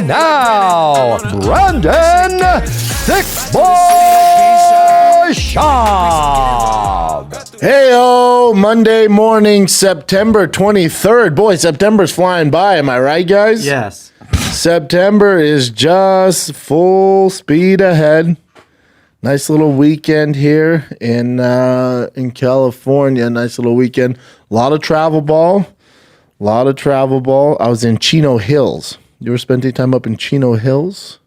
And now, Brandon Thick Boy Schaub. Heyo, Monday morning, September 23rd. Boy, September's flying by. Am I right, guys? Yes. September is just full speed ahead. Nice little weekend here in California. Nice little weekend. A lot of travel ball. I was in Chino Hills. You ever spent any time up in Chino Hills?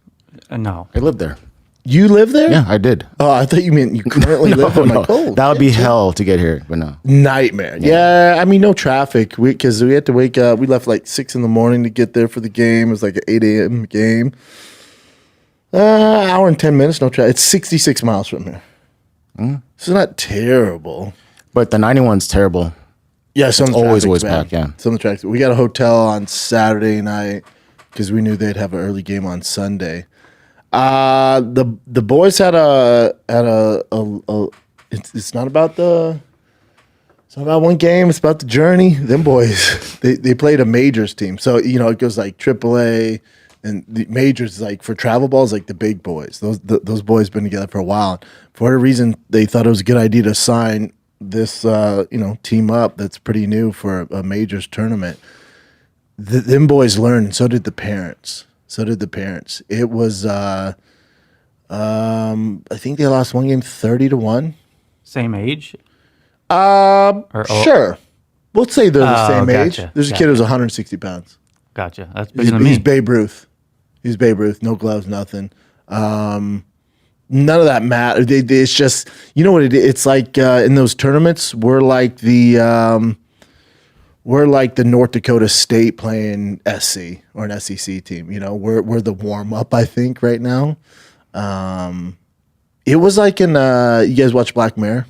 No. I lived there. You live there? Yeah, I did. Oh, I thought you meant you currently live there. No. That would be hell to get here, but no. Nightmare. Yeah, I mean, no traffic. Because we had to wake up. We left like 6 in the morning to get there for the game. It was like an 8 a.m. game. Hour and 10 minutes, no traffic. It's 66 miles from here. So it's not terrible. But the 91's terrible. Yeah, some always packed, yeah. Some of the tracks. We got a hotel on Saturday night because we knew they'd have an early game on Sunday. The boys had it's not about one game, it's about the journey. Them boys, they played a majors team. So, it goes like AAA and the majors, like for travel balls, like the big boys. Those boys been together for a while. For whatever reason, they thought it was a good idea to sign this team up that's pretty new for a majors tournament. Them boys learned, and so did the parents. It was I think they lost one game 30-1. Same age? Sure. We'll say they're the same age. Gotcha. There's a kid who's 160 pounds. Gotcha. That's bigger than me. He's Babe Ruth. No gloves, nothing. None of that matter. It's just, you know what it is? It's like in those tournaments, we're like the North Dakota State playing SC or an SEC team. We're the warm up, I think, right now. It was like you guys watch Black Mirror?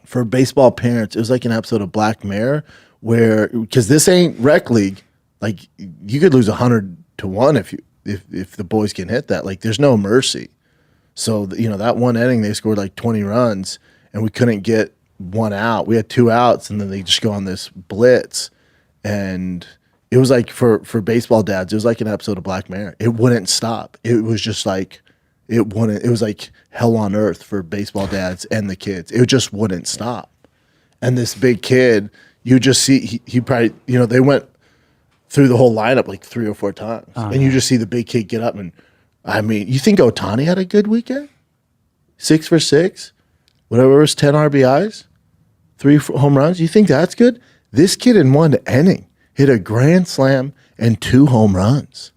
For baseball parents, it was like an episode of Black Mirror because this ain't rec league. Like you could lose 100-1 if the boys can hit that. Like there's no mercy. So, that one inning, they scored like 20 runs, and we couldn't get one out. We had 2 outs, and then they just go on this blitz. And it was like, for baseball dads, it was like an episode of Black Mirror. It wouldn't stop. It was just like, it was like hell on earth for baseball dads and the kids. It just wouldn't stop. And this big kid, you just see, he probably, they went through the whole lineup like 3 or 4 times. And you just see the big kid get up and, I mean, you think Ohtani had a good weekend? 6 for 6, whatever it was, 10 RBIs, 3 home runs. You think that's good? This kid in one inning hit a grand slam and 2 home runs.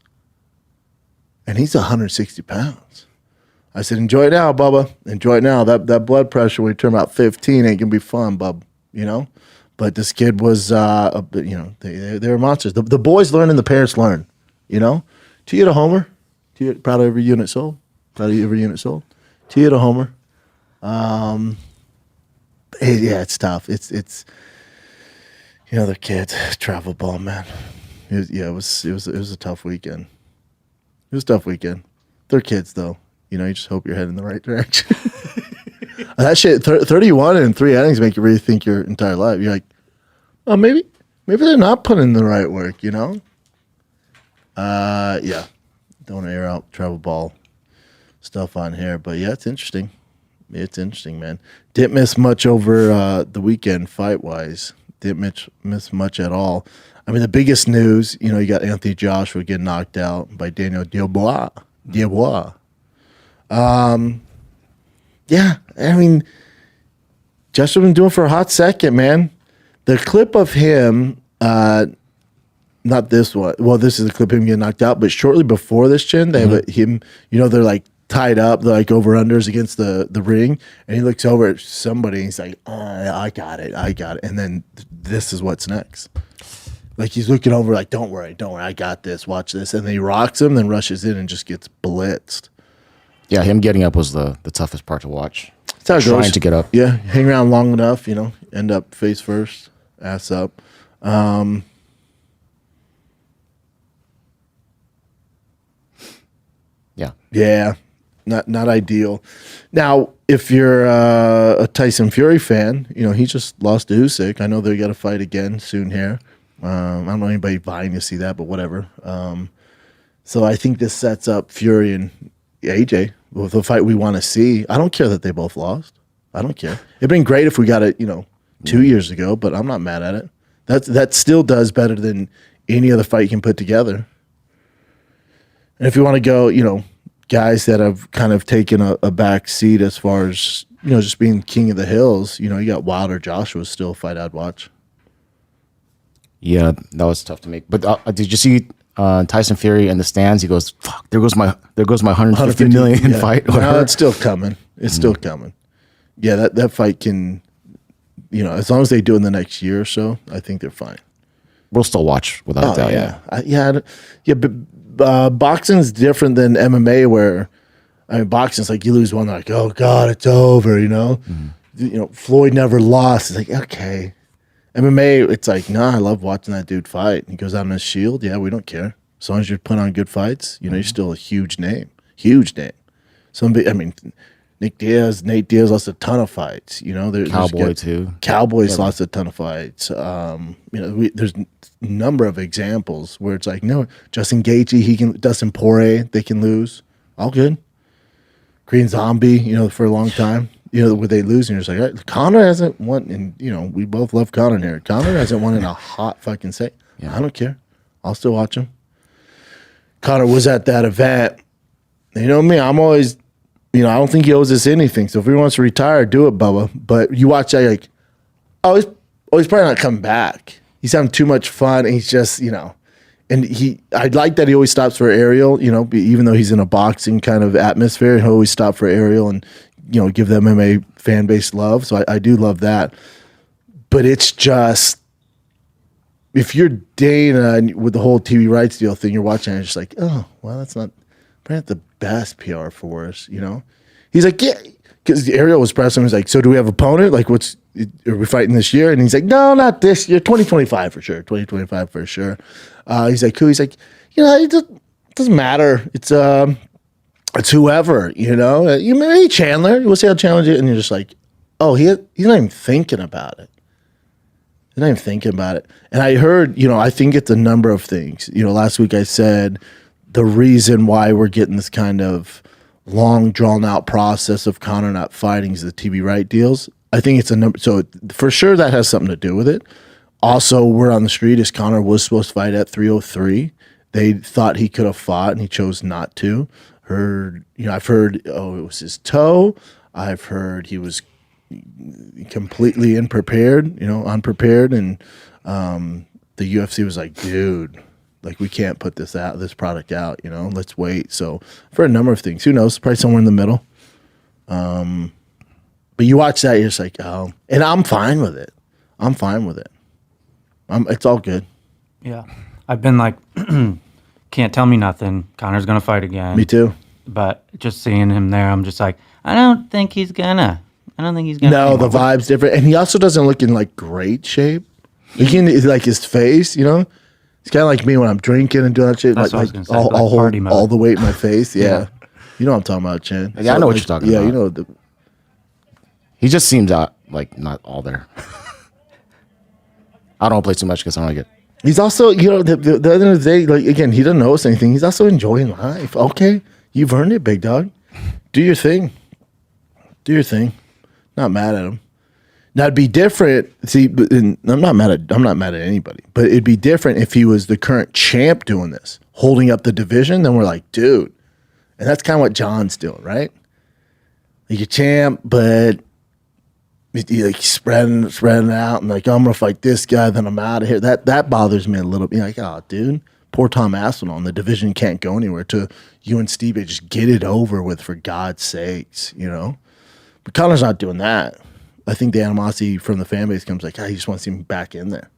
And he's 160 pounds. I said, enjoy it now, Bubba. Enjoy it now. That blood pressure when you turn about 15 ain't going to be fun, bub. But this kid was, they were monsters. The boys learn and the parents learn, To you to homer. Proud of every unit sold. To you to homer. It's tough. It's they're kids. Travel ball, man. It was a tough weekend. It was a tough weekend. They're kids though. You just hope you're heading in the right direction. That shit, 31 in 3 innings make you really think your entire life. You're like, oh, maybe they're not putting in the right work. Yeah. Don't want to air out travel ball stuff on here, but yeah, it's interesting. It's interesting, man. Didn't miss much over the weekend fight-wise. Didn't miss much at all. I mean, the biggest news, you got Anthony Joshua getting knocked out by Daniel Dubois. Yeah, I mean, Joshua been doing it for a hot second, man. The clip of him, not this one. Well, this is a clip of him getting knocked out, but shortly before this, Chin, they have him, they're like tied up, they're like over-unders against the ring, and he looks over at somebody, and he's like, I got it. And then this is what's next. Like he's looking over like, don't worry, I got this, watch this. And then he rocks him, then rushes in and just gets blitzed. Yeah, him getting up was the toughest part to watch. That's how it goes. Trying to get up. Yeah, hang around long enough, end up face first, ass up. Yeah, not ideal. Now, if you're a Tyson Fury fan, he just lost to Usyk. I know they got to fight again soon here. I don't know anybody vying to see that, but whatever. So I think this sets up Fury and AJ with the fight we want to see. I don't care that they both lost. I don't care. It'd been great if we got it, 2 years ago, but I'm not mad at it. That still does better than any other fight you can put together. And if you want to go, guys that have kind of taken a back seat as far as, just being king of the hills, you got Wilder, Joshua still a fight I'd watch. Yeah, that was tough to make. But did you see Tyson Fury in the stands? He goes, "Fuck! There goes my 150 million fight." No, it's still coming. It's still coming. Yeah, that fight can, as long as they do it in the next year or so, I think they're fine. We'll still watch without a doubt. Yeah. But boxing's different than MMA, where boxing's like you lose one, they're like, oh God, it's over. Floyd never lost. It's like, okay. MMA, it's like, nah, I love watching that dude fight. He goes out on his shield. Yeah, we don't care. As long as you're putting on good fights, you're still a huge name. Huge name. Nate Diaz lost a ton of fights. Cowboy too. Cowboys lost a ton of fights. There's a number of examples where it's like, no, Justin Gaethje, Dustin Poirier, they can lose. All good. Korean Zombie, for a long time. Where they lose, and you're just like, all right, Conor hasn't won, and we both love Conor here. Conor hasn't won in a hot fucking second. Yeah. I don't care. I'll still watch him. Conor was at that event. You know me, I'm always, I don't think he owes us anything. So if he wants to retire, do it, Bubba. But you watch that, you're like, he's probably not coming back. He's having too much fun, and he's just, and I like that he always stops for aerial, even though he's in a boxing kind of atmosphere, he'll always stop for aerial and, give the MMA fan base love. So I do love that. But it's just, if you're Dana and with the whole TV rights deal thing, you're watching, and it's just like, oh, well, that's not the best PR for us, He's like, yeah, because Ariel was pressing him. He's like, so do we have an opponent? Like, are we fighting this year? And he's like, no, not this year. 2025 for sure. 2025 for sure. He's like, who? He's like, it doesn't matter. It's whoever, You maybe Chandler. We'll see how Chandler did. And you're just like, oh, he's not even thinking about it. He's not even thinking about it. And I heard, I think it's a number of things. Last week I said the reason why we're getting this kind of long, drawn-out process of Conor not fighting is the TV right deals. I think it's a number. So for sure that has something to do with it. Also, word on the street is Conor was supposed to fight at 303. They thought he could have fought, and he chose not to. I've heard, it was his toe. I've heard he was completely unprepared, and the UFC was like, dude, like we can't put this product out, let's wait. So for a number of things, who knows, probably somewhere in the middle. But you watch that, you're just like, oh, and I'm fine with it. It's all good. Yeah. I've been like, can't tell me nothing. Conor's going to fight again. Me too. But just seeing him there, I'm just like, I don't think he's gonna. No, the vibe's different. And he also doesn't look in like great shape. You can, like his face, It's kind of like me when I'm drinking and doing that shit. That's like I'll hold all the weight in my face. Yeah. You know what I'm talking about, Chan. Yeah, I know what you're talking about. Yeah, he just seems like not all there. I don't play too much because I don't like it. He's also, the end of the day, like, again, he doesn't know us anything. He's also enjoying life. Okay, you've earned it, big dog. Do your thing. Not mad at him. Now it'd be different. See, I'm not mad at anybody. But it'd be different if he was the current champ doing this, holding up the division. Then we're like, dude, and that's kind of what John's doing, right? Like you're champ, but like spreading out and like, I'm gonna fight this guy, then I'm out of here. That bothers me a little bit. Like, oh, dude, poor Tom Aspinall. The division can't go anywhere. To you and Steve, just get it over with, for God's sakes, But Conor's not doing that. I think the animosity from the fan base comes like, he just wants him back in there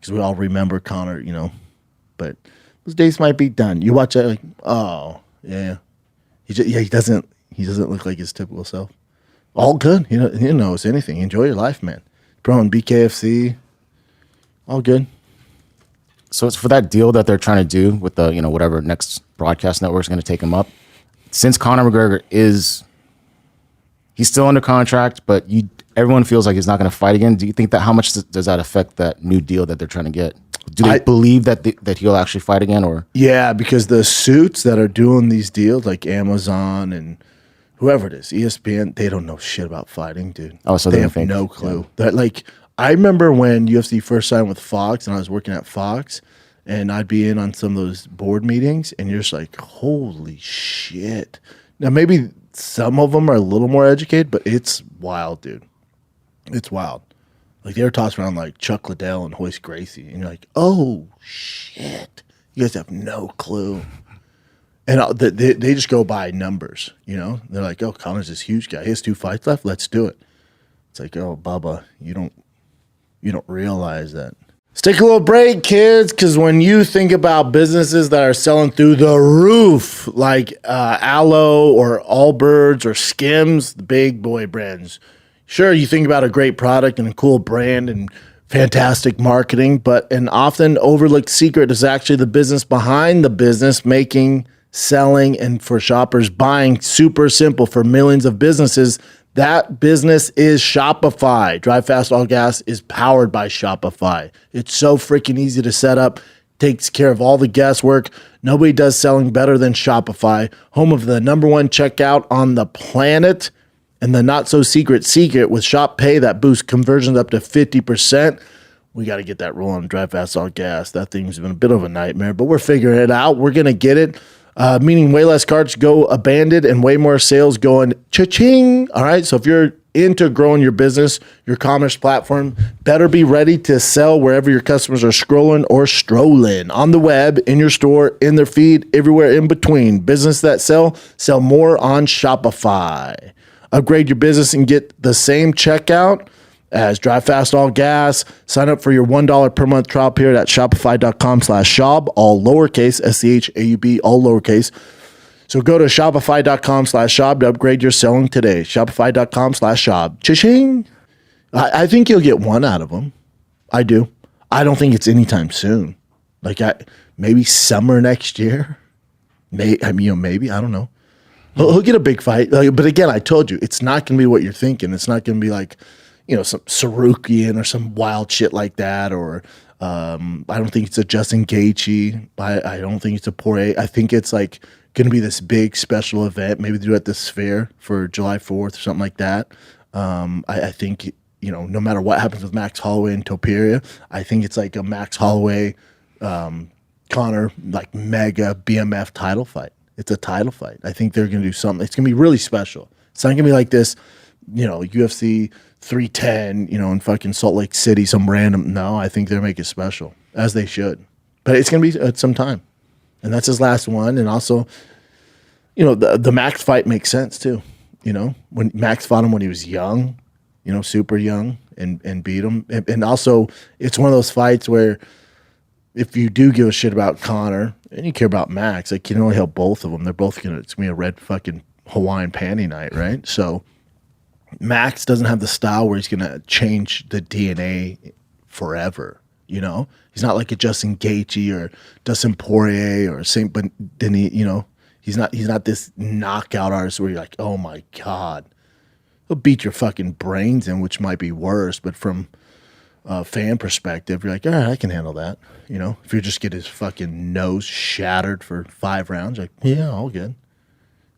because we all remember Conor, But those days might be done. You watch that, like, oh yeah, he doesn't look like his typical self. All good. He knows anything. Enjoy your life, man. Pro and BKFC. All good. So it's for that deal that they're trying to do with the, whatever next broadcast network is going to take him up. Since Conor McGregor he's still under contract, but everyone feels like he's not going to fight again. Do you think that how much does that affect that new deal that they're trying to get? Do they believe that that he'll actually fight again, or? Yeah, because the suits that are doing these deals, like Amazon and whoever it is, ESPN, they don't know shit about fighting, dude. Oh, so they have no clue. Yeah. That like, I remember when UFC first signed with Fox, and I was working at Fox, and I'd be in on some of those board meetings, and you're just like, holy shit. Now maybe some of them are a little more educated, but it's wild, dude. It's wild. Like, they were tossing around like Chuck Liddell and Hoist Gracie, and you're like, oh shit, you guys have no clue. And they just go by numbers, you know. They're like, oh, Conor's this huge guy. He has 2 fights left. Let's do it. It's like, oh, Bubba, you don't realize that. Let's take a little break, kids, because when you think about businesses that are selling through the roof, like Aloe or Allbirds or Skims, the big boy brands, sure, you think about a great product and a cool brand and fantastic marketing, but an often overlooked secret is actually the business behind the business, making, selling, and for shoppers buying super simple for millions of businesses. That business is Shopify. Drive Fast All Gas is powered by Shopify. It's so freaking easy to set up, takes care of all the guesswork. Nobody does selling better than Shopify, home of the #1 checkout on the planet. And the not-so-secret with Shop Pay that boosts conversions up to 50%. We got to get that rolling. Drive Fast All Gas. That thing's been a bit of a nightmare, but we're figuring it out. We're going to get it, meaning way less carts go abandoned and way more sales going cha-ching. All right, so if you're into growing your business, your commerce platform, better be ready to sell wherever your customers are scrolling or strolling, on the web, in your store, in their feed, everywhere in between. Business that sell more on Shopify. Upgrade your business and get the same checkout as Drive Fast All Gas. Sign up for your $1 per month trial period at shopify.com/Schaub, all lowercase, SCHAUB, all lowercase. So go to shopify.com/Schaub to upgrade your selling today. Shopify.com/Schaub. Cha-ching. I think you'll get one out of them. I do. I don't think it's anytime soon. Like, maybe summer next year. Maybe, I don't know. He'll get a big fight. But again, I told you, it's not going to be what you're thinking. It's not going to be like, some Sarukian or some wild shit like that. Or I don't think it's a Justin Gaethje. I don't think it's a Poirier. I think it's like going to be this big special event. Maybe do it at the Sphere for July 4th or something like that. I think, no matter what happens with Max Holloway and Topuria, I think it's like a Max Holloway, Conor, like mega BMF title fight. It's a title fight. I think they're going to do something. It's going to be really special. It's not going to be like this, UFC 310, in fucking Salt Lake City, some random. No, I think they're making it special, as they should. But it's going to be at some time. And that's his last one. And also, the Max fight makes sense too. When Max fought him when he was young, super young, and beat him. And also, it's one of those fights where if you do give a shit about Conor and you care about Max, like, you can only help both of them. They're both it's going to be a red fucking Hawaiian panty night, right? So Max doesn't have the style where he's going to change the DNA forever, He's not like a Justin Gaethje or Dustin Poirier or Saint Denis, He's not this knockout artist where you're like, oh my God. He'll beat your fucking brains in, which might be worse, but from fan perspective, you're like, all right, I can handle that. If you just get his fucking nose shattered for 5 rounds, like, yeah, all good.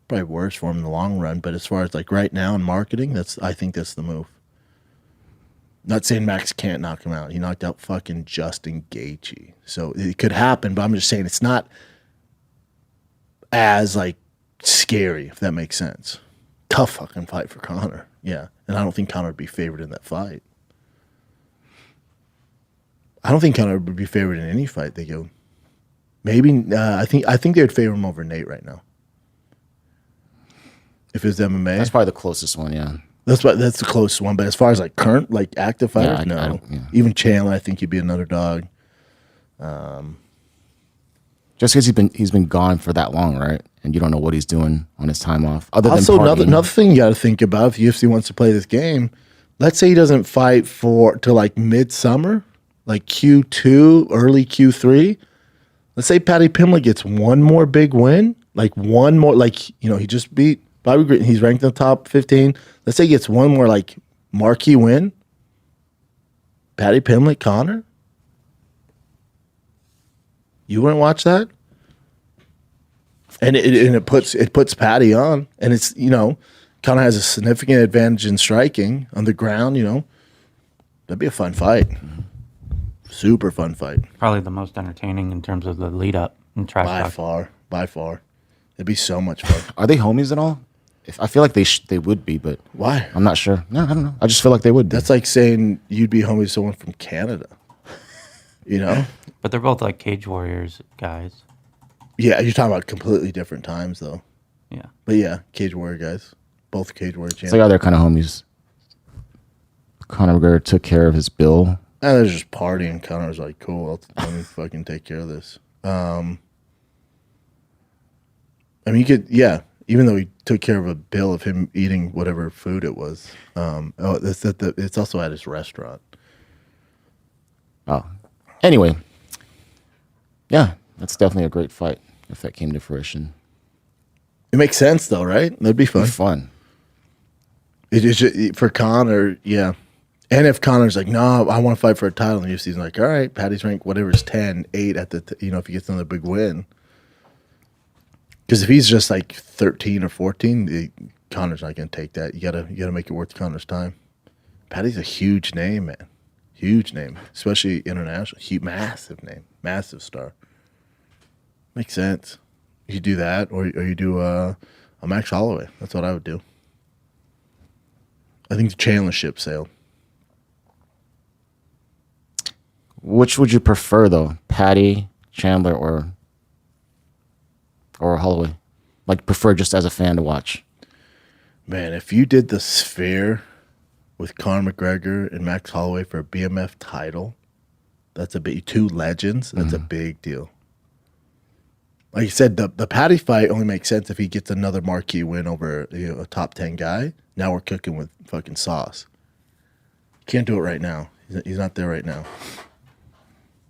Probably worse for him in the long run, but as far as like right now in marketing, I think that's the move. Not saying Max can't knock him out. He knocked out fucking Justin Gaethje, so it could happen. But I'm just saying it's not as like scary, if that makes sense. Tough fucking fight for Conor, yeah, and I don't think Conor would be favored in that fight. I don't think Conor would be favored in any fight they go. Maybe I think they would favor him over Nate right now. If it's MMA, that's probably the closest one. Yeah, that's the closest one. But as far as like current, like active fighters, no. Even Chandler, I think he'd be another dog. Just because he's been gone for that long, right? And you don't know what he's doing on his time off. Another thing you got to think about if UFC wants to play this game. Let's say he doesn't fight till like midsummer, like Q2, early Q3. Let's say Paddy Pimblett gets one more big win, like one more, like he just beat Bobby Green. He's ranked in the top 15. Let's say he gets one more like marquee win. Paddy Pimblett, Conor. You wouldn't watch that? And it puts Paddy on, and it's Conor has a significant advantage in striking on the ground. That'd be a fun fight. Super fun fight. Probably the most entertaining in terms of the lead up and trash talk. By far, it'd be so much fun. Are they homies at all? I feel like they would be, but Why? I'm not sure. No, I don't know. I just feel like they would be. That's like saying you'd be homie with someone from Canada. But they're both like Cage Warriors guys. Yeah, you're talking about completely different times though. Yeah. But yeah, Cage Warrior guys, both Cage Warrior champions. It's like other kind of homies. Conor McGregor took care of his bill. And they're just partying. Conor's like, cool, let me fucking take care of this. You could, even though he took care of a bill of him eating whatever food it was. It's also at his restaurant. Oh. Anyway. Yeah, that's definitely a great fight if that came to fruition. It makes sense though, right? That'd be fun. It'd be fun. It is just, for Conor, yeah. And if Conor's like, no, I want to fight for a title, and UFC's like, all right, Paddy's rank, whatever is 10, 8 at the, if he gets another big win. Because if he's just like 13 or 14, Conor's not going to take that. You gotta make it worth Conor's time. Paddy's a huge name, man. Huge name, especially international. Massive name, massive star. Makes sense. You do that, or you do a Max Holloway. That's what I would do. I think the Chandler ship sailed. Which would you prefer, though? Paddy, Chandler, or Holloway? Like, prefer just as a fan to watch? Man, if you did the Sphere with Conor McGregor and Max Holloway for a BMF title, that's a big, two legends. That's a big deal. Like you said, the Paddy fight only makes sense if he gets another marquee win over a top 10 guy. Now we're cooking with fucking sauce. Can't do it right now. He's not there right now.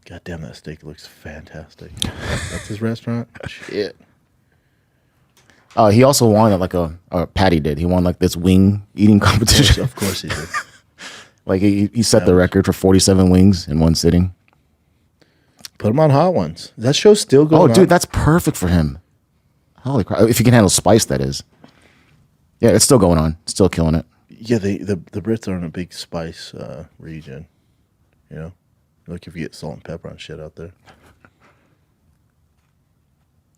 God damn, that steak looks fantastic. That's his restaurant? Shit. He also won Paddy did. He won like this wing eating competition. Of course he did. Like he set the record for 47 wings in one sitting. Put him on Hot Ones. That show's still going on. Oh, dude, that's perfect for him. Holy crap. If you can handle spice, that is. Yeah, it's still going on. Still killing it. Yeah, the Brits are in a big spice region. Like if you get salt and pepper on shit out there.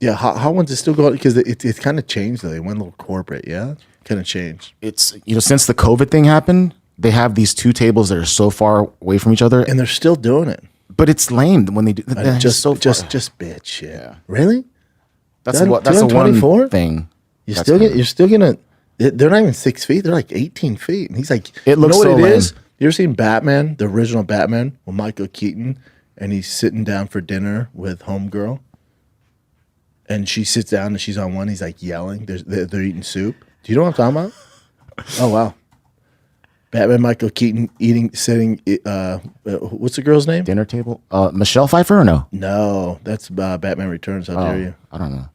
Yeah, Hot Ones is still going because it's kind of changed though. They went a little corporate, yeah? Kind of changed. It's, since the COVID thing happened, they have these two tables that are so far away from each other. And they're still doing it. But it's lame when they do just bitch shit. Yeah. Really? That's the one thing. You're still gonna they're not even 6 feet, they're like 18 feet. And he's like, it looks so lame. You ever seen Batman, the original Batman, with Michael Keaton, and he's sitting down for dinner with Homegirl, and she sits down and she's on one, he's like yelling, they're eating soup. Do you know what I'm talking about? Oh wow. Batman, Michael Keaton sitting. What's the girl's name? Dinner table. Michelle Pfeiffer or no? No, that's Batman Returns. How dare you? I don't know.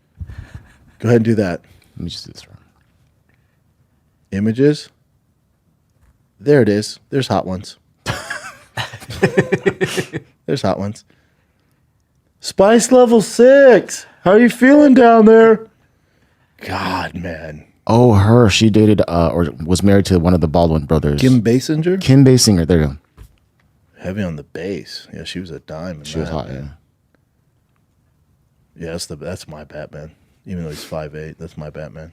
Go ahead and do that. Let me just do this. Images. There it is. There's Hot Ones. There's Hot Ones. Spice level 6. How are you feeling down there? God, man. Oh, her. She dated or was married to one of the Baldwin brothers. Kim Basinger? Kim Basinger. There you go. Heavy on the bass. Yeah, she was a dime. She was hot, man. Yeah, that's my Batman. Even though he's 5'8", that's my Batman.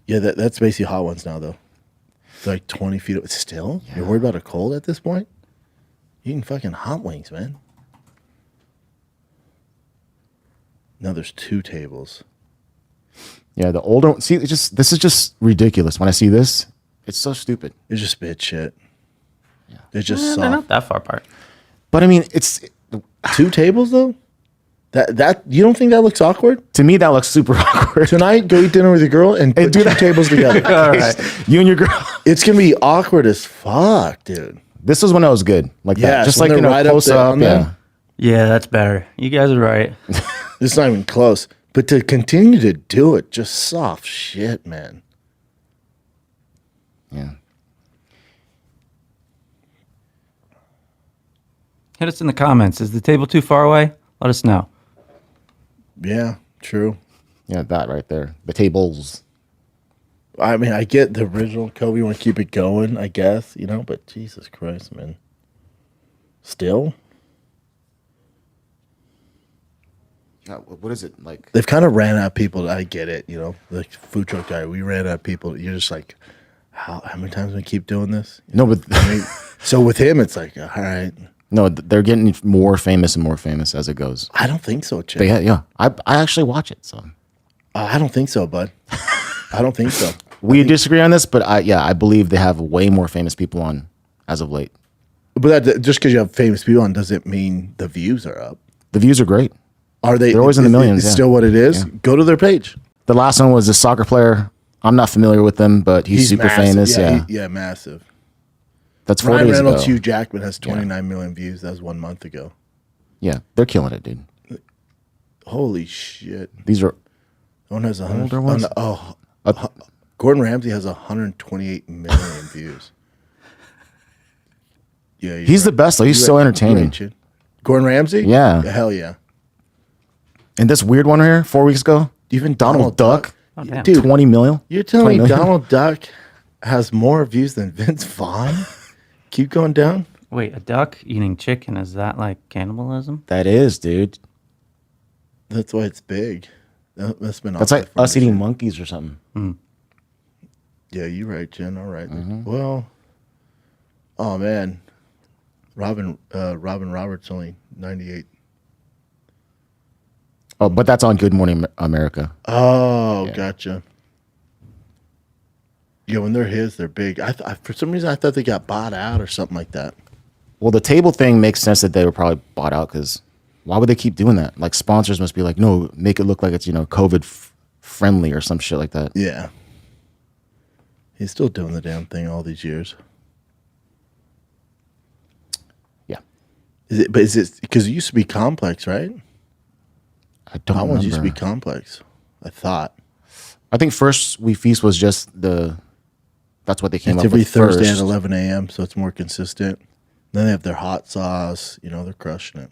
Yeah, that's basically Hot Ones now, though. It's like 20 feet. Still? Yeah. You're worried about a cold at this point? Eating fucking hot wings, man. Now there's 2 tables. Yeah, the older one. See, this is just ridiculous. When I see this, it's so stupid. It's just bit shit. Yeah. They're just soft. They're not that far apart. But I mean, it's 2 tables though. That you don't think that looks awkward? To me, that looks super awkward. Tonight, go eat dinner with your girl and put 2 tables together. All right, you and your girl. It's gonna be awkward as fuck, dude. This was when I was good, like that. Just like right close up. Yeah. Yeah, that's better. You guys are right. It's not even close. But to continue to do it, just soft shit, man. Yeah. Hit us in the comments. Is the table too far away? Let us know. Yeah, true. Yeah, that right there. The tables. I mean, I get the original Kobe want to keep it going, I guess, but Jesus Christ, man. Still? Yeah, what is it like? They've kind of ran out of people. I get it, the food truck guy. We ran out of people. You're just like, how many times do we keep doing this? No, but so with him, it's like, all right. No, they're getting more famous and more famous as it goes. I don't think so, Chip. I actually watch it. So I don't think so, bud. I don't think so. We disagree on this, but I believe they have way more famous people on as of late. But just because you have famous people on doesn't mean the views are up. The views are great. Are they? They're always in the millions. It's still what it is. Yeah. Go to their page. The last one was a soccer player. I'm not familiar with him, but he's super massive. famous. Yeah, massive. That's 4 Ryan days Reynolds, ago. Hugh Jackman has 29 million views. That was 1 month ago. Yeah, they're killing it, dude. Holy shit! These are one has 100. older ones. Gordon Ramsay has 128 million views. Yeah, he's the best though. He's so entertaining. Gordon Ramsay? Yeah. Hell yeah. And this weird one here, 4 weeks ago, even Donald Duck, Oh, damn. dude, 20 million. You're telling me million? Donald Duck has more views than Vince Vaughn? Keep going down. Wait, a duck eating chicken, is that like cannibalism? That is, dude. That's why it's big. That's been. That's like us eating monkeys or something. Yeah, you're right, Jen. All right. Well, oh man, Robin Roberts only 98. Oh, but that's on Good Morning America. Oh, Yeah. Gotcha. Yeah, when they're his, they're big. I for some reason I thought they got bought out or something like that. Well, the table thing makes sense that they were probably bought out because why would they keep doing that? Like sponsors must be like, no, make it look like it's COVID friendly or some shit like that. Yeah. He's still doing the damn thing all these years. Yeah, Is it because it used to be Complex, right? I don't That remember. one used to be Complex. I thought. I think first We Feast was just that's what they came It's up every with Thursday first. at 11 a.m., so it's more consistent. Then they have their hot sauce. They're crushing it.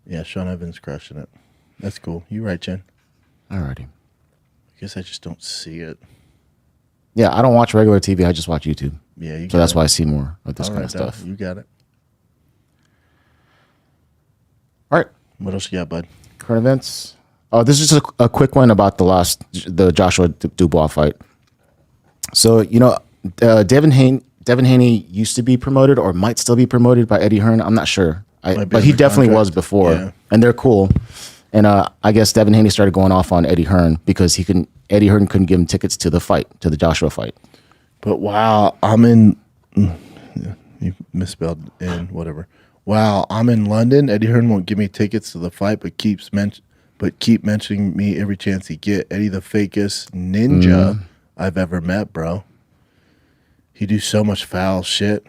Yeah, Sean Evans crushing it. That's cool. You're right, Jen. Alrighty. I guess I just don't see it. Yeah, I don't watch regular TV. I just watch YouTube. Yeah, you So that's why I see more of this All kind right, of stuff. You got it. All right. What else you got, bud? Current events. Oh, this is just a quick one about the Joshua Dubois fight. So, Devin Haney used to be promoted or might still be promoted by Eddie Hearn. I'm not sure. But he definitely contract. was before. Yeah. And they're cool. And I guess Devin Haney started going off on Eddie Hearn because Eddie Hearn couldn't give him tickets to the Joshua fight. But wow, I'm in. You misspelled in whatever. Wow, I'm in London. Eddie Hearn won't give me tickets to the fight, but keep mentioning me every chance he get. Eddie, the fakest ninja I've ever met, bro. He do so much foul shit.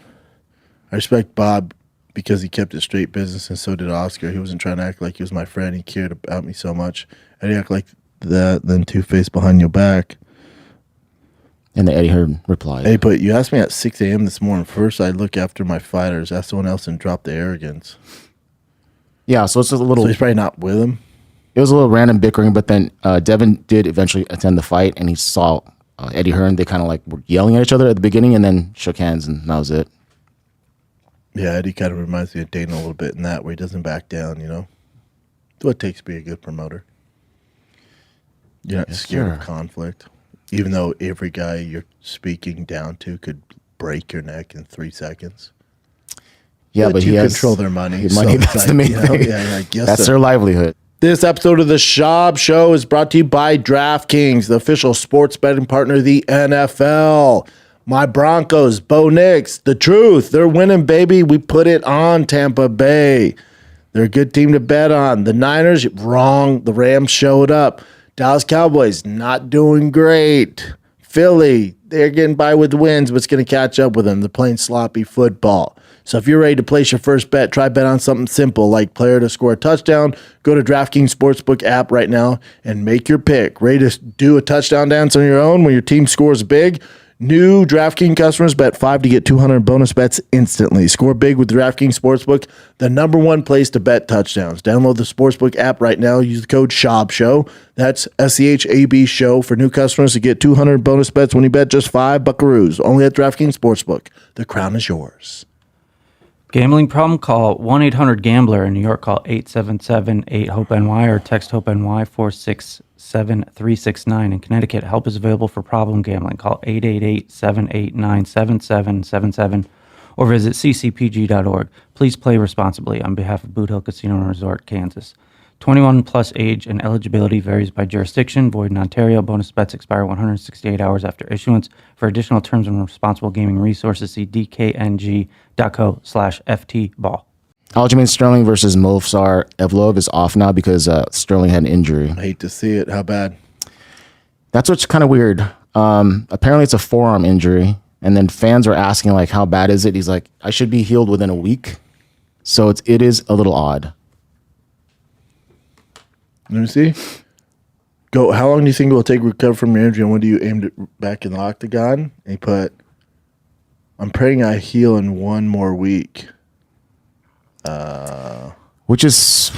I respect Bob because he kept it straight business, and so did Oscar. He wasn't trying to act like he was my friend. He cared about me so much. Eddie act like that, then two-faced behind your back. And the Eddie Hearn replied. Hey, but you asked me at 6 a.m. this morning. First, I look after my fighters. Ask someone else and drop the arrogance. Yeah, so it's a little. So he's probably not with him. It was a little random bickering, but then Devin did eventually attend the fight, and he saw Eddie Hearn. They kind of like were yelling at each other at the beginning, and then shook hands, and that was it. Yeah, Eddie kind of reminds me of Dana a little bit in that where he doesn't back down, It's what it takes to be a good promoter. You're not scared of conflict. Even though every guy you're speaking down to could break your neck in 3 seconds. Yeah, but he has control their money. Money, that's the main thing. Yeah, I guess that's their livelihood. This episode of the Schaub Show is brought to you by DraftKings, the official sports betting partner of the NFL. My Broncos, Bo Nix, the truth. They're winning, baby. We put it on Tampa Bay. They're a good team to bet on. The Niners, wrong. The Rams showed up. Dallas Cowboys, not doing great. Philly, they're getting by with wins, but it's going to catch up with them. They're playing sloppy football. So if you're ready to place your first bet, try bet on something simple like player to score a touchdown. Go to DraftKings Sportsbook app right now and make your pick. Ready to do a touchdown dance on your own when your team scores big? New DraftKings customers bet 5 to get 200 bonus bets instantly. Score big with DraftKings Sportsbook, the #1 place to bet touchdowns. Download the Sportsbook app right now. Use the code SCHAUB. That's SCHAB show for new customers to get 200 bonus bets when you bet just $5 only at DraftKings Sportsbook. The crown is yours. Gambling problem? Call 1-800-GAMBLER. In New York, call 877-8-HOPE-NY or text HOPE-NY 467-369. In Connecticut, help is available for problem gambling. Call 888-789-7777 or visit ccpg.org. Please play responsibly on behalf of Boot Hill Casino and Resort, Kansas. 21 plus age and eligibility varies by jurisdiction. Void in Ontario. Bonus bets expire 168 hours after issuance. For additional terms and responsible gaming resources, see dkng.co/ftball. Aljamain Sterling versus Movsar Evloev is off now because Sterling had an injury. I hate to see it. How bad? That's what's kind of weird. Apparently it's a forearm injury, and then fans are asking like, how bad is it? He's like, I should be healed within a week. So it is a little odd. Let me see. Go. How long do you think it will take to recover from your injury, and when do you aim to back in the octagon? And he put, I'm praying I heal in 1 more week. Which is...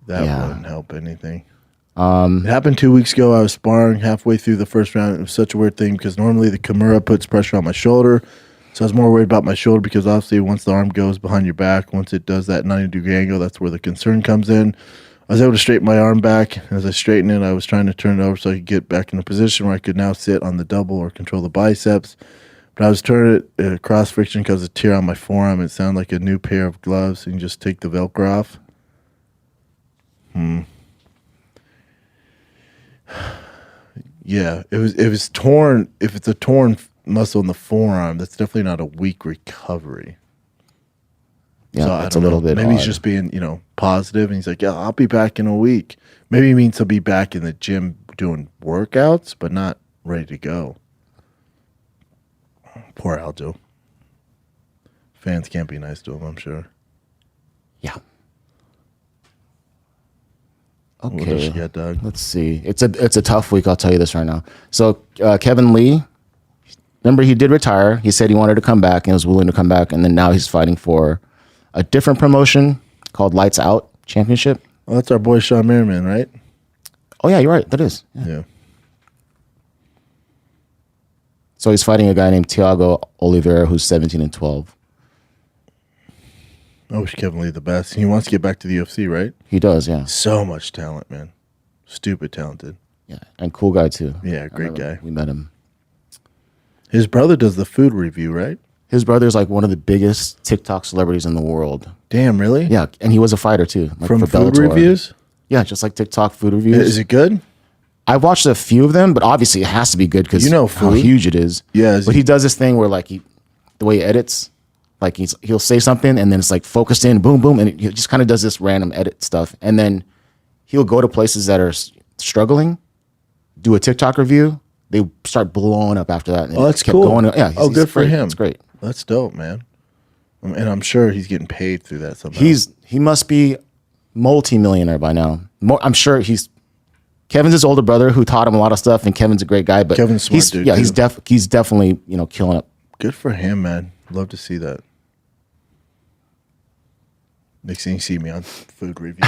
That wouldn't help anything. It happened 2 weeks ago. I was sparring halfway through the first round. It was such a weird thing because normally the Kimura puts pressure on my shoulder. So I was more worried about my shoulder because obviously once the arm goes behind your back, once it does that 90-degree angle, that's where the concern comes in. I was able to straighten my arm back. As I straightened it, I was trying to turn it over so I could get back in a position where I could now sit on the double or control the biceps. But I was turning it cross friction because of tear on my forearm. It sounded like a new pair of gloves. You can just take the Velcro off. Yeah, it was torn. If it's a torn muscle in the forearm, that's definitely not a weak recovery. Yeah, So that's a little bit Maybe odd. he's just being, positive, and he's like, yeah, I'll be back in a week. Maybe he means he'll be back in the gym doing workouts, but not ready to go. Poor Aljo. Fans can't be nice to him, I'm sure. Yeah. What else Okay. you got, Doug? Let's see. It's a tough week, I'll tell you this right now. So Kevin Lee, remember he did retire. He said he wanted to come back and was willing to come back, and then now he's fighting for a different promotion called Lights Out Championship. Oh, that's our boy Sean Merriman, right? Oh yeah, you're right. That is. Yeah. So he's fighting a guy named Thiago Oliveira, who's 17-12. I wish Kevin Lee the best. He wants to get back to the UFC, right? He does, yeah. So much talent, man. Stupid talented. Yeah, and cool guy too. Yeah, great guy. We met him. His brother does the food review, right? His brother's like one of the biggest TikTok celebrities in the world. Damn, really? Yeah, and he was a fighter too. Like From for food Bellator. reviews? Yeah, just like TikTok food reviews. Is it good? I watched a few of them, but obviously it has to be good because You know how food. huge it is. Yeah, but he does this thing where like the way he edits, like he'll say something and then it's like focused in, boom, boom, and he just kind of does this random edit stuff, and then he'll go to places that are struggling, do a TikTok review, they start blowing up after that. And Oh, that's kept cool. Going, yeah, Oh, good for great. him. It's great. That's dope, man. And I'm sure he's getting paid through that somehow. He must be multi-millionaire by now. I'm sure Kevin's his older brother who taught him a lot of stuff, and Kevin's a great guy. But Kevin's a smart he's, dude, yeah, too. he's definitely killing it. Good for him, man. Love to see that. Next thing you see me on food review.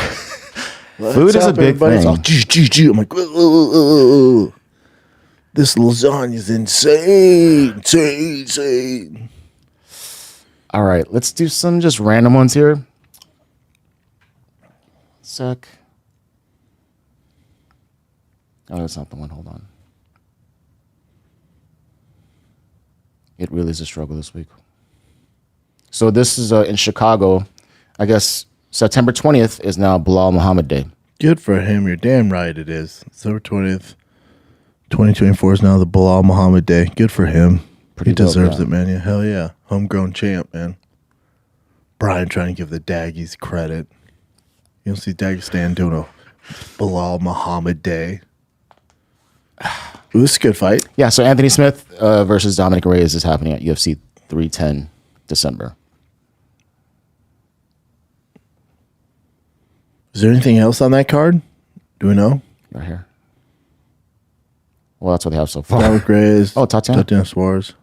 Food is a big It's all, thing. I'm like, "Ugh. This lasagna is insane. Insane. All right, let's do some just random ones here. Sec. Oh, that's not the one. Hold on. It really is a struggle this week. So this is in Chicago. I guess September 20th is now Bilal Muhammad Day. Good for him. You're damn right it is. September 20th, 2024 is now the Bilal Muhammad Day. Good for him. Pretty He dope, deserves yeah. it, man. Yeah, hell yeah. Homegrown champ, man. Brian trying to give the Daggies credit. You don't see Dagestan doing a Bilal Muhammad Day. Ooh, this is a good fight. Yeah, so Anthony Smith versus Dominic Reyes is happening at UFC 310 December. Is there anything else on that card? Do we know? Right here. Well, that's what they have so far. Robert Graves. Oh, Tatiana. Tatiana Suarez.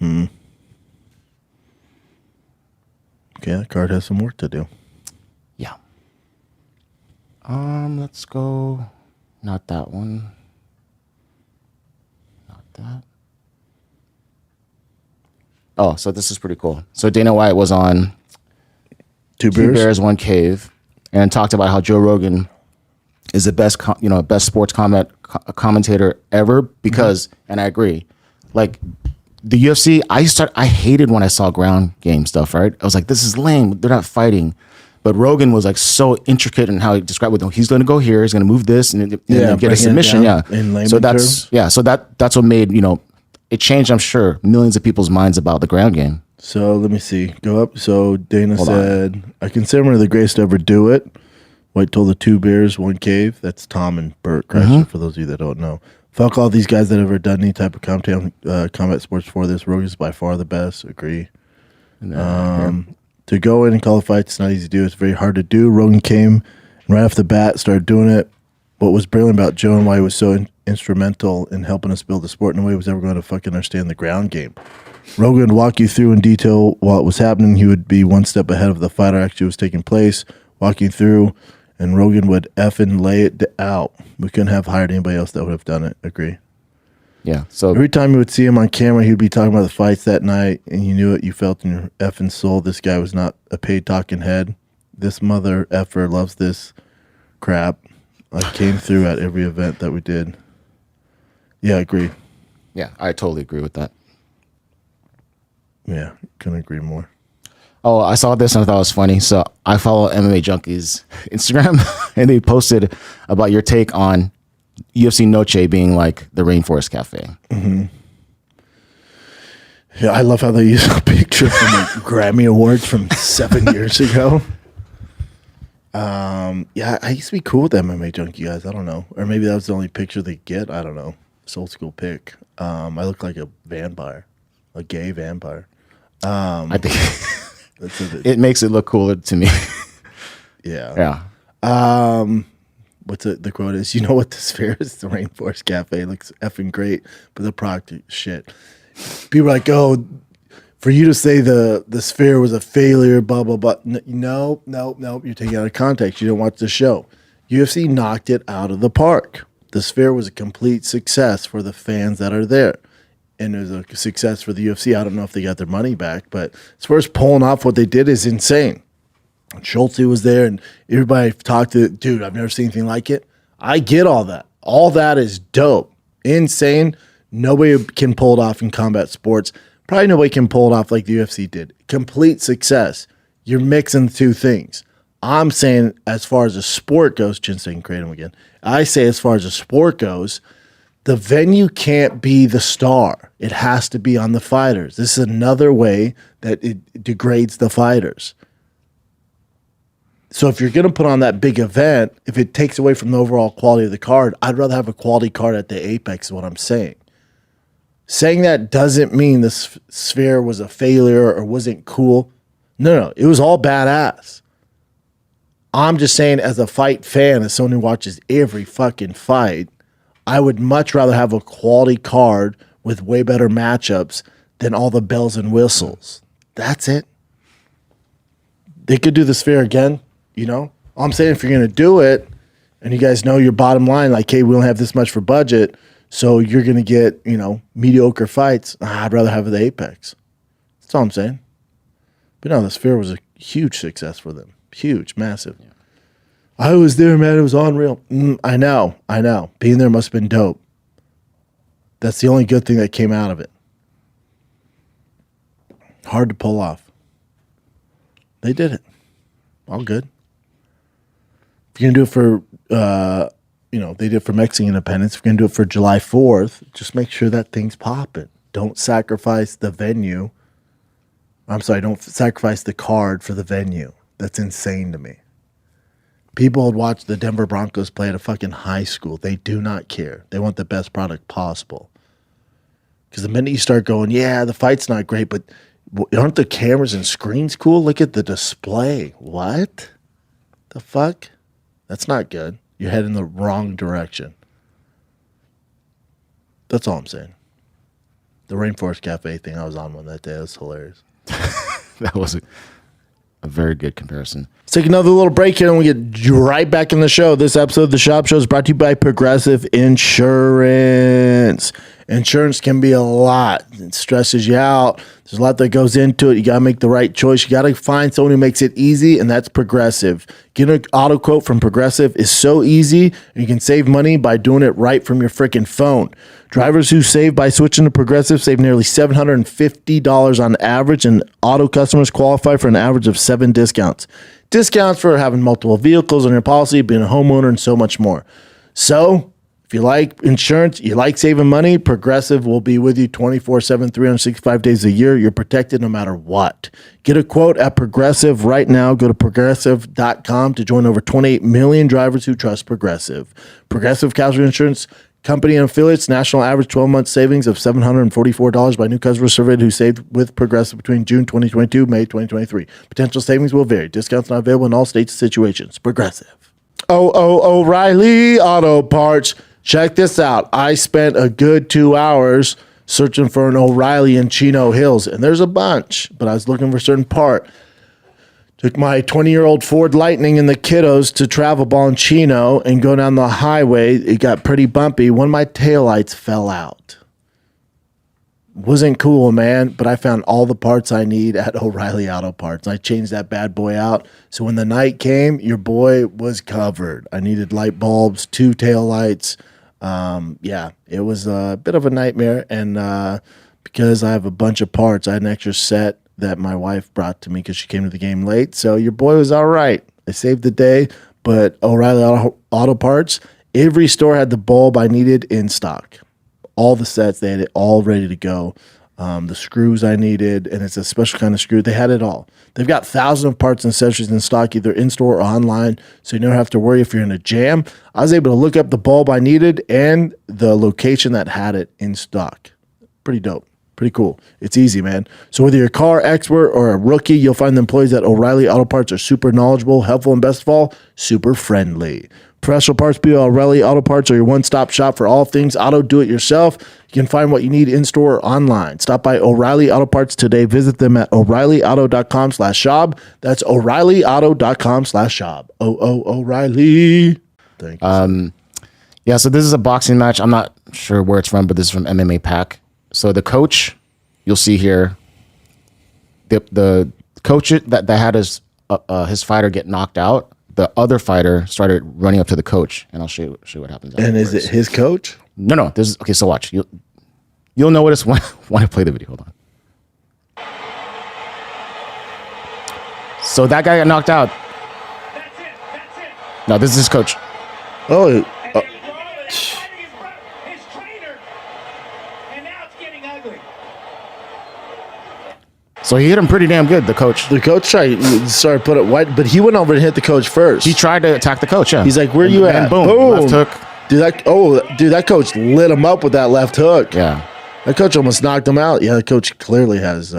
Okay, that card has some work to do. Yeah. Let's go. Not that one. Not that. Oh, so this is pretty cool. So Dana White was on Two Two Bears. Bears, One Cave, and talked about how Joe Rogan is the best, best sports commentator ever because, and I agree, like the UFC, I hated when I saw ground game stuff, right? I was like, this is lame. They're not fighting. But Rogan was like so intricate in how he described with them. He's going to go here. He's going to move this and then get a submission. Yeah. In layman So that's terms. yeah. So that's what made it changed. I'm sure millions of people's minds about the ground game. So let me see. Go up. So Dana Hold said, I consider him one of the greatest to ever do it. White told the Two Bears, One Cave. That's Tom and Burt Kreischer, for those of you that don't know. Fuck all these guys that have ever done any type of combat sports before this. Rogan's by far the best. Agree. To go in and call a fight, it's not easy to do. It's very hard to do. Rogan came and right off the bat, started doing it. What was brilliant about Joe and why he was so instrumental in helping us build the sport, no way he was ever going to fucking understand the ground game. Rogan would walk you through in detail while it was happening. He would be one step ahead of the fight actually was taking place, walking through, and Rogan would effing lay it out. We couldn't have hired anybody else that would have done it. Agree. Yeah. So Every time you would see him on camera, he would be talking about the fights that night, and you knew it. You felt in your effing soul this guy was not a paid talking head. This mother effer loves this crap. I came through at every event that we did. Yeah, I agree. yeah, I totally agree with that. Yeah, couldn't agree more. Oh, I saw this and I thought it was funny. So I follow MMA Junkies Instagram, and they posted about your take on UFC Noche being like the Rainforest Cafe. Yeah, I love how they use a picture from the Grammy Awards from 7 years ago. Yeah, I used to be cool with MMA Junkie guys. I don't know. Or maybe that was the only picture they get. I don't know. It's old school pic. I look like a vampire, a gay vampire. I think That's it. it makes it look cooler to me. Yeah. Yeah. What's the quote is? You know what the Sphere is? The Rainforest Cafe. It looks effing great, but the product is shit. People are like, oh, for you to say the Sphere was a failure, blah, blah, blah. No. You're taking it out of context. You didn't watch the show. UFC knocked it out of the park. The Sphere was a complete success for the fans that are there. And it was a success for the UFC. I don't know if they got their money back, but as far as pulling off what they did is insane. Schulte was there, and everybody talked to, dude, I've never seen anything like it. I get all that. All that is dope. Insane. Nobody can pull it off in combat sports. Probably nobody can pull it off like the UFC did. Complete success. You're mixing the two things. I'm saying as far as a sport goes, Chin saying Kratom again. I say as far as a sport goes, the venue can't be the star. It has to be on the fighters. This is another way that it degrades the fighters. So if you're going to put on that big event, if it takes away from the overall quality of the card, I'd rather have a quality card at the Apex is what I'm saying. Saying that doesn't mean the Sphere was a failure or wasn't cool. No, it was all badass. I'm just saying as a fight fan, as someone who watches every fucking fight, I would much rather have a quality card with way better matchups than all the bells and whistles. That's it. They could do the Sphere again. I'm saying if you're going to do it and you guys know your bottom line, like, hey, we don't have this much for budget, so you're going to get, mediocre fights. I'd rather have the Apex. That's all I'm saying. But no, the Sphere was a huge success for them. Huge, massive. Yeah. I was there, man. It was unreal. I know. Being there must have been dope. That's the only good thing that came out of it. Hard to pull off. They did it. All good. If you're going to do it for, they did it for Mexican independence. If you're going to do it for July 4th, just make sure that thing's popping. Don't sacrifice the venue. I'm sorry, don't sacrifice the card for the venue. That's insane to me. People would watch the Denver Broncos play at a fucking high school. They do not care. They want the best product possible. Because the minute you start going, yeah, the fight's not great, but aren't the cameras and screens cool? Look at the display. What the fuck? That's not good. You're heading the wrong direction. That's all I'm saying. The Rainforest Cafe thing, I was on one that day. That was hilarious. That was a very good comparison. Let's take another little break here and we get right back in the show. This episode of the Schaub Show is brought to you by Progressive Insurance. Insurance can be a lot. It stresses you out. There's a lot that goes into it. You got to make the right choice. You got to find someone who makes it easy, and that's Progressive. Getting an auto quote from Progressive is so easy, and you can save money by doing it right from your freaking phone. Drivers who save by switching to Progressive save nearly $750 on average, and auto customers qualify for an average of 7 discounts. Discounts for having multiple vehicles on your policy, being a homeowner, and so much more. So, if you like insurance, you like saving money, Progressive will be with you 24/7, 365 days a year. You're protected no matter what. Get a quote at Progressive right now. Go to Progressive.com to join over 28 million drivers who trust Progressive. Progressive Casualty Insurance Company and affiliates, national average 12-month savings of $744 by new customers surveyed who saved with Progressive between June 2022 May 2023. Potential savings will vary. Discounts not available in all states and situations. Progressive. O'Reilly Auto Parts. Check this out. I spent a good 2 hours searching for an O'Reilly in Chino Hills, and there's a bunch, but I was looking for a certain part. Took my 20-year-old Ford Lightning and the kiddos to travel ball in Chino and go down the highway. It got pretty bumpy. One of my taillights fell out. Wasn't cool, man, but I found all the parts I need at O'Reilly Auto Parts. I changed that bad boy out. So when the night came, your boy was covered. I needed light bulbs, 2 taillights. Yeah, it was a bit of a nightmare. And because I have a bunch of parts, I had an extra set that my wife brought to me because she came to the game late. So your boy was all right. I saved the day, but O'Reilly Auto Parts, every store had the bulb I needed in stock. All the sets, they had it all ready to go. The screws I needed, and it's a special kind of screw. They had it all. They've got thousands of parts and accessories in stock, either in-store or online, so you never have to worry if you're in a jam. I was able to look up the bulb I needed and the location that had it in stock. Pretty dope. Pretty cool. It's easy, man. So whether you're a car expert or a rookie, you'll find the employees at O'Reilly Auto Parts are super knowledgeable, helpful, and best of all, super friendly. Professional Parts People O'Reilly Auto Parts are your one-stop shop for all things auto do-it-yourself. You can find what you need in-store or online. Stop by O'Reilly Auto Parts today. Visit them at O'ReillyAuto.com/Schaub. That's O'ReillyAuto.com/Schaub. O'Reilly. Thank you. Yeah, so this is a boxing match. I'm not sure where it's from, but this is from MMA Pack. So the coach, you'll see here, the coach that had his fighter get knocked out, the other fighter started running up to the coach, and I'll show you what happens. And is it his coach? No. This is okay. So watch. You'll know what it's when I play the video. Hold on. So that guy got knocked out. That's it. No, this is his coach. Oh, And then his trainer. And now it's getting ugly. So he hit him pretty damn good, the coach. the coach started put it wide, but he went over and hit the coach first. He tried to attack the coach, yeah. He's like, "Where you and at?" Boom, left hook. Dude, that coach lit him up with that left hook. Yeah. That coach almost knocked him out. Yeah, the coach clearly has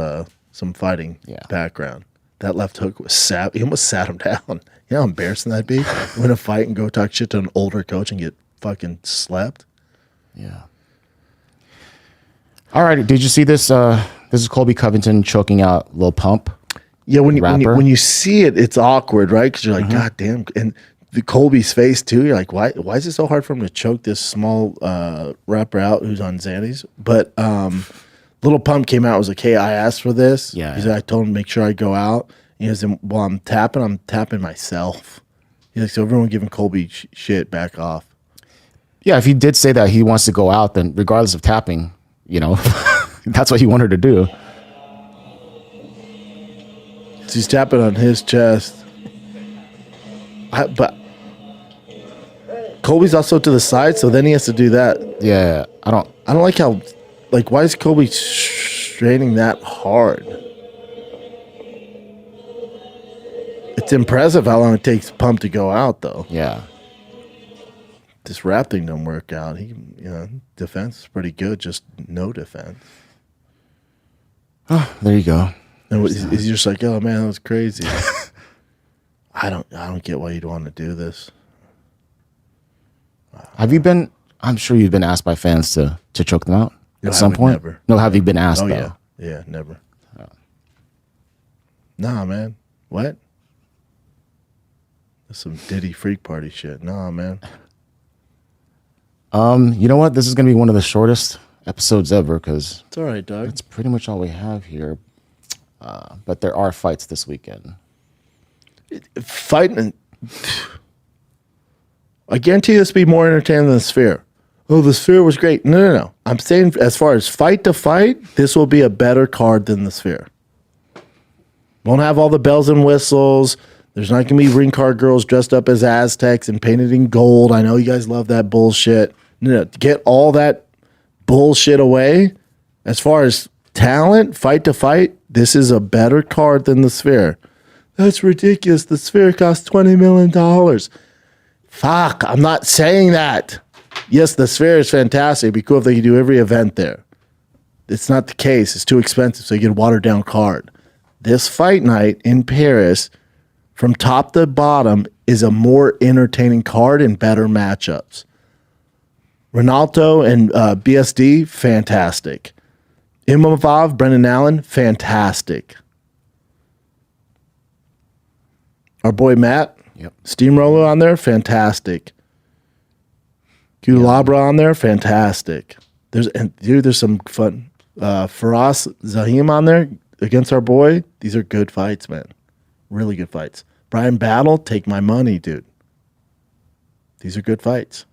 some fighting background. That left hook was he almost sat him down. You know how embarrassing that'd be? Win a fight and go talk shit to an older coach and get fucking slept. Yeah. All right. Did you see this? This is Colby Covington choking out Lil Pump. Yeah, when you see it, it's awkward, right? Because you're like, God damn. And the Colby's face too. You're like, why is it so hard for him to choke this small rapper out who's on Xannies? But Lil Pump came out and was like, hey, I asked for this. Yeah. He said, I told him to make sure I go out. He goes, while I'm tapping myself. He's like, so everyone giving Colby shit, back off. Yeah, if he did say that he wants to go out, then regardless of tapping, that's what he wanted to do. So he's tapping on his chest. But Colby's also to the side, so then he has to do that. Yeah, I don't like how, why is Colby straining that hard? It's impressive how long it takes Pump to go out, though. Yeah. This rap thing don't work out. Defense is pretty good, just no defense. Oh, there you go. And he's just like, oh man, that was crazy. I don't get why you'd want to do this. Have you been I'm sure you've been asked by fans to choke them out No, at I some would point. never. No, have you been asked Oh, though? yeah, never. Nah, man. What? That's some Diddy freak party shit. Nah, man. You know what? This is gonna be one of the shortest episodes ever because It's all right, dog. that's pretty much all we have here. But there are fights this weekend. Fighting. I guarantee this will be more entertaining than the Sphere. Oh, the Sphere was great. No. I'm saying as far as fight to fight, this will be a better card than the Sphere. Won't have all the bells and whistles. There's not going to be ring card girls dressed up as Aztecs and painted in gold. I know you guys love that bullshit. No, get all that bullshit away. As far as talent, fight to fight, this is a better card than the Sphere. That's ridiculous. The Sphere costs $20 million. Fuck, I'm not saying that. Yes, the Sphere is fantastic. It'd be cool if they could do every event there. It's not the case. It's too expensive, so you get a watered down card. This fight night in Paris, from top to bottom, is a more entertaining card and better matchups. Renato and BSD, fantastic. Imavov, Brendan Allen, fantastic. Our boy Matt, Yep. Steamroller on there, fantastic. Kulabra on there, fantastic. There's some fun. Faraz Zahim on there against our boy. These are good fights, man. Really good fights. Brian Battle, take my money, dude. These are good fights.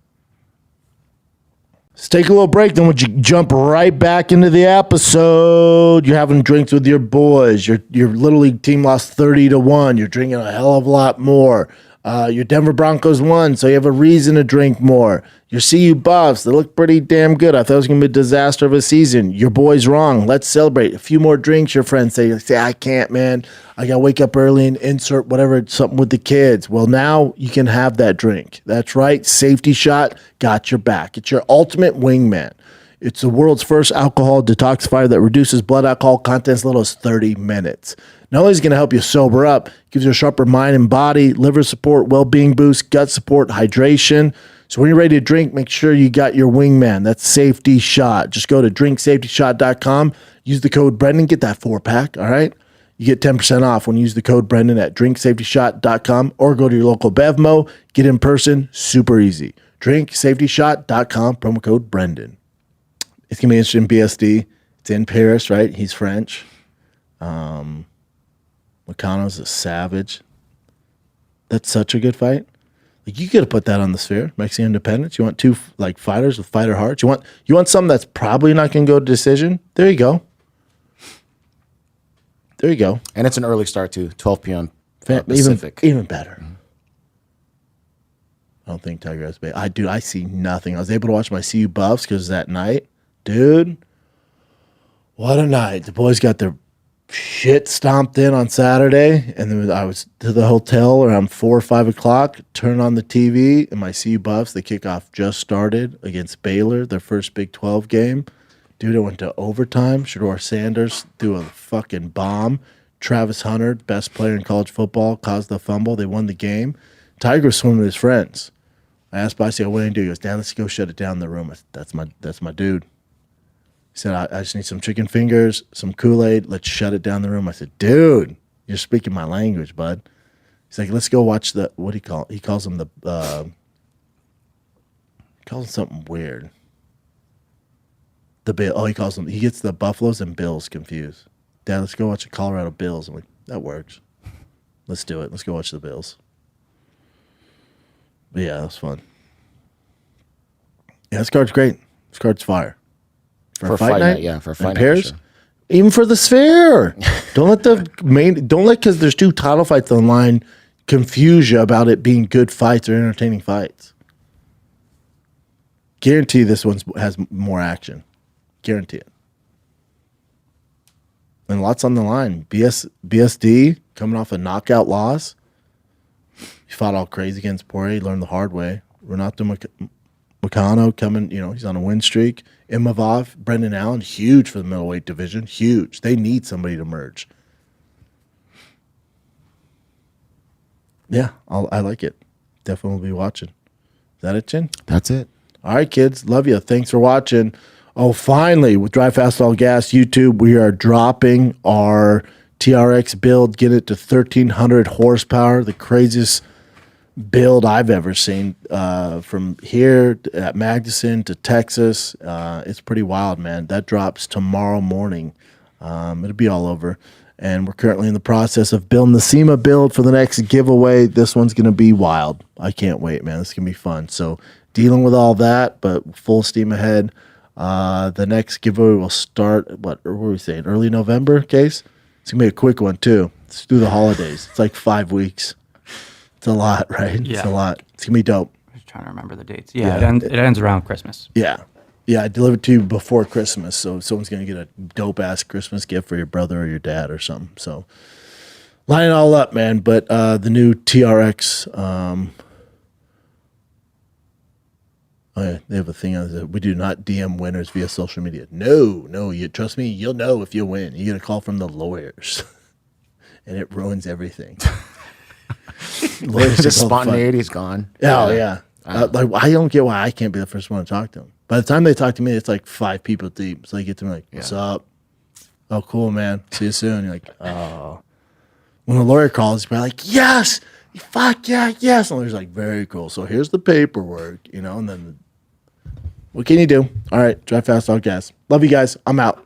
Let's take a little break, then we'll jump right back into the episode. You're having drinks with your boys. Your Little League team lost 30-1. You're drinking a hell of a lot more. Your Denver Broncos won, so you have a reason to drink more. Your CU Buffs, they look pretty damn good. I thought it was going to be a disaster of a season. Your boy's wrong. Let's celebrate. A few more drinks, your friends say, I can't, man. I got to wake up early and insert whatever, something with the kids. Well, now you can have that drink. That's right. Safety Shot got your back. It's your ultimate wingman. It's the world's first alcohol detoxifier that reduces blood alcohol content as little as 30 minutes. Not only is it going to help you sober up, gives you a sharper mind and body, liver support, well-being boost, gut support, hydration. So when you're ready to drink, make sure you got your wingman. That's Safety Shot. Just go to drinksafetyshot.com. Use the code Brendan. Get that 4-pack, all right? You get 10% off when you use the code Brendan at drinksafetyshot.com or go to your local Bevmo. Get in person. Super easy. Drinksafetysshot.com. Promo code Brendan. It's going to be interesting. BSD. It's in Paris, right? He's French. Moicano's a savage. That's such a good fight. Like, you could have put that on the Sphere. Mexican Independence. You want two fighters with fighter hearts. You want something that's probably not going to go to decision. There you go. There you go. And it's an early start too, 12 p.m. Pacific. Even better. I don't think Tiger has been. I see nothing. I was able to watch my CU Buffs because that night, dude. What a night. The boys got their shit stomped in on Saturday, and then I was to the hotel around 4 or 5 o'clock, turn on the TV, and my CU Buffs, the kickoff just started against Baylor, their first Big 12 game. Dude, it went to overtime. Shador Sanders threw a fucking bomb. Travis Hunter, best player in college football, caused the fumble. They won the game. Tiger was swimming with his friends. I asked Bossy, what do you do? He goes, Dad, let's go shut it down in the room. I said, that's my dude. He said, I just need some chicken fingers, some Kool-Aid. Let's shut it down in the room. I said, dude, you're speaking my language, bud. He's like, let's go watch what do you call it? He calls them calls them something weird. He gets the Buffaloes and Bills confused. Dad, let's go watch the Colorado Bills. I'm like, that works. Let's do it. Let's go watch the Bills. But yeah, that was fun. Yeah, this card's great. This card's fire. For a fight night, yeah, for a fight night, pairs, sure. even for the Sphere. Don't let because there's 2 title fights online confuse you about it being good fights or entertaining fights. Guarantee this one has more action. Guarantee it. And lots on the line. BSD coming off a knockout loss. He fought all crazy against Poirier. He learned the hard way. Renato Moicano coming, he's on a win streak. Imavov, Brendan Allen, huge for the middleweight division. Huge. They need somebody to merge. Yeah, I like it. Definitely will be watching. Is that it, Chin? That's it. All right, kids. Love you. Thanks for watching. Oh, finally, with Drive Fast All Gas YouTube, we are dropping our TRX build, get it to 1,300 horsepower, the craziest build I've ever seen. From here at Magnuson to Texas, it's pretty wild, man. That drops tomorrow morning. It'll be all over. And we're currently in the process of building the SEMA build for the next giveaway. This one's going to be wild. I can't wait, man. This is going to be fun. So dealing with all that, but full steam ahead. The next giveaway will start, what were we saying, early November, Case? It's going to be a quick one, too. It's through the holidays. It's like 5 weeks. It's a lot, right? Yeah. It's a lot. It's going to be dope. I was trying to remember the dates. Yeah, it ends around Christmas. Yeah. Yeah, I delivered to you before Christmas, so someone's going to get a dope-ass Christmas gift for your brother or your dad or something. So line it all up, man. But the new TRX, oh yeah, they have a thing on it. We do not DM winners via social media. No, you trust me, you'll know if you win. You get a call from the lawyers, and it ruins everything. Lawyers Just are so fun. spontaneity is gone. Oh yeah, like I don't get why I can't be the first one to talk to them. By the time they talk to me, it's like 5 people deep. So they get to me like, "What's up? Oh, cool, man. See you soon." You're like, "Oh." When the lawyer calls, he's probably like, "Yes, fuck yeah, yes." And the lawyer's like, "Very cool. So here's the paperwork, and then what can you do? All right, drive fast, all gas. Love you guys. I'm out."